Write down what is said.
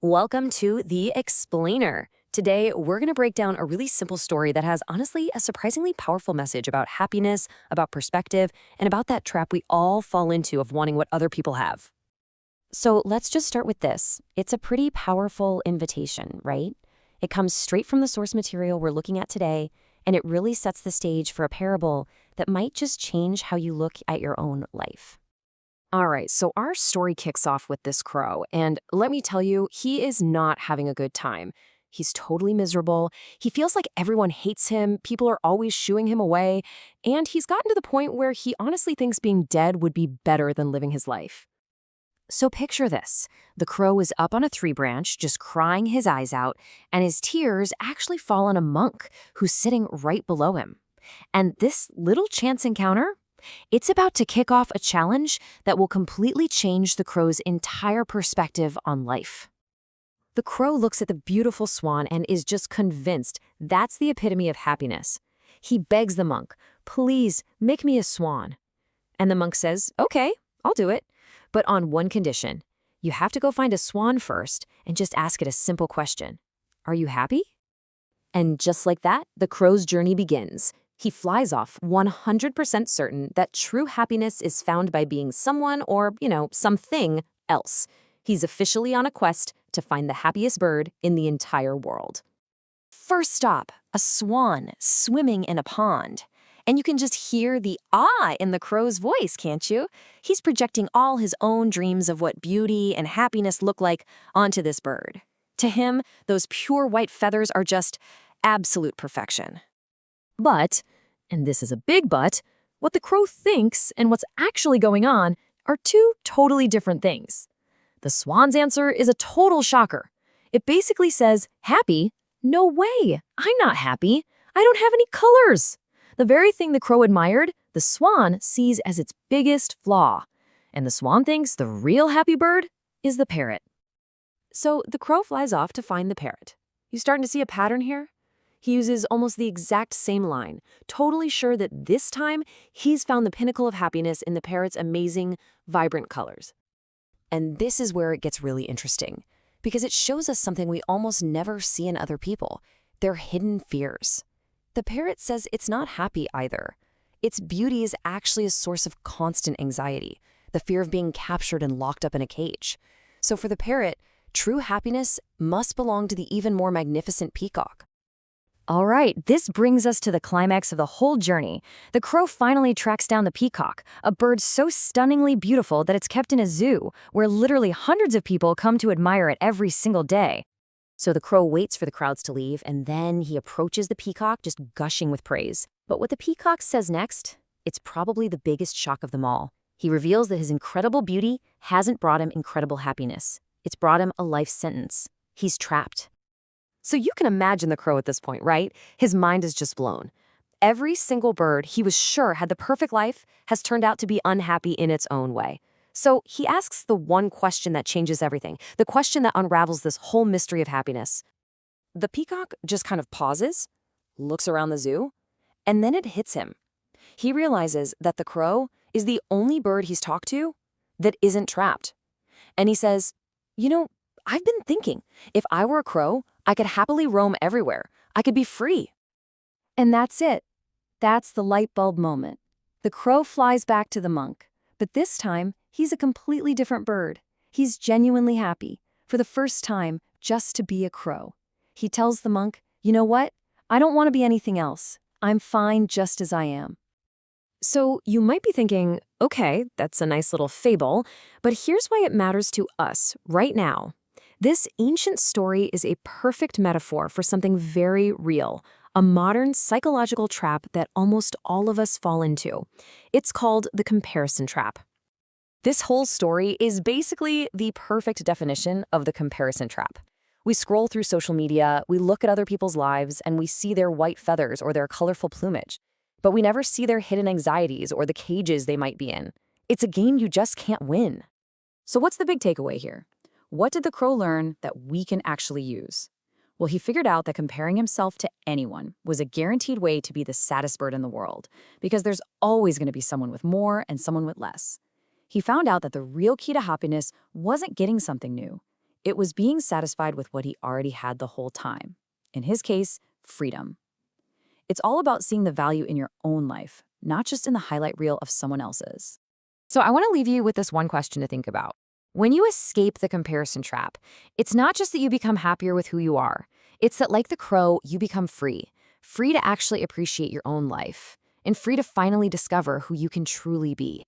Welcome to The Explainer. Today, we're going to break down a really simple story that has honestly a surprisingly powerful message about happiness, about perspective, and about that trap we all fall into of wanting what other people have. So let's just start with this. It's a pretty powerful invitation, right? It comes straight from the source material we're looking at today, and it really sets the stage for a parable that might just change how you look at your own life. All right, so our story kicks off with this crow, and let me tell you, he is not having a good time. He's totally miserable. He feels like everyone hates him, people are always shooing him away, and he's gotten to the point where he honestly thinks being dead would be better than living his life. So picture this. The crow is up on a tree branch, just crying his eyes out, and his tears actually fall on a monk who's sitting right below him. And this little chance encounter, it's about to kick off a challenge that will completely change the crow's entire perspective on life. The crow looks at the beautiful swan and is just convinced that's the epitome of happiness. He begs the monk, "Please, make me a swan." And the monk says, "Okay, I'll do it. But on one condition. You have to go find a swan first and just ask it a simple question. Are you happy?" And just like that, the crow's journey begins. He flies off 100% certain that true happiness is found by being someone or, something else. He's officially on a quest to find the happiest bird in the entire world. First stop, a swan swimming in a pond. And you can just hear the awe in the crow's voice, can't you? He's projecting all his own dreams of what beauty and happiness look like onto this bird. To him, those pure white feathers are just absolute perfection. But, and this is a big but, what the crow thinks and what's actually going on are two totally different things. The swan's answer is a total shocker. It basically says, "Happy? No way! I'm not happy. I don't have any colors." The very thing the crow admired, the swan sees as its biggest flaw. And the swan thinks the real happy bird is the parrot. So the crow flies off to find the parrot. You starting to see a pattern here? He uses almost the exact same line, totally sure that this time he's found the pinnacle of happiness in the parrot's amazing, vibrant colors. And this is where it gets really interesting, because it shows us something we almost never see in other people, their hidden fears. The parrot says it's not happy either. Its beauty is actually a source of constant anxiety, the fear of being captured and locked up in a cage. So for the parrot, true happiness must belong to the even more magnificent peacock. All right, this brings us to the climax of the whole journey. The crow finally tracks down the peacock, a bird so stunningly beautiful that it's kept in a zoo, where literally hundreds of people come to admire it every single day. So the crow waits for the crowds to leave, and then he approaches the peacock, just gushing with praise. But what the peacock says next, it's probably the biggest shock of them all. He reveals that his incredible beauty hasn't brought him incredible happiness. It's brought him a life sentence. He's trapped. So you can imagine the crow at this point, right? His mind is just blown. Every single bird he was sure had the perfect life has turned out to be unhappy in its own way. So he asks the one question that changes everything, the question that unravels this whole mystery of happiness. The peacock just kind of pauses, looks around the zoo, and then it hits him. He realizes that the crow is the only bird he's talked to that isn't trapped. And he says, I've been thinking, if I were a crow, I could happily roam everywhere. I could be free. And that's it. That's the light bulb moment. The crow flies back to the monk, but this time, he's a completely different bird. He's genuinely happy, for the first time, just to be a crow. He tells the monk, "You know what? I don't want to be anything else. I'm fine just as I am." So you might be thinking, okay, that's a nice little fable, but here's why it matters to us right now. This ancient story is a perfect metaphor for something very real, a modern psychological trap that almost all of us fall into. It's called the comparison trap. This whole story is basically the perfect definition of the comparison trap. We scroll through social media, we look at other people's lives, and we see their white feathers or their colorful plumage. But we never see their hidden anxieties or the cages they might be in. It's a game you just can't win. So what's the big takeaway here? What did the crow learn that we can actually use? Well, he figured out that comparing himself to anyone was a guaranteed way to be the saddest bird in the world, because there's always going to be someone with more and someone with less. He found out that the real key to happiness wasn't getting something new. It was being satisfied with what he already had the whole time. In his case, freedom. It's all about seeing the value in your own life, not just in the highlight reel of someone else's. So I want to leave you with this one question to think about. When you escape the comparison trap, it's not just that you become happier with who you are. It's that, like the crow, you become free. Free to actually appreciate your own life. And free to finally discover who you can truly be.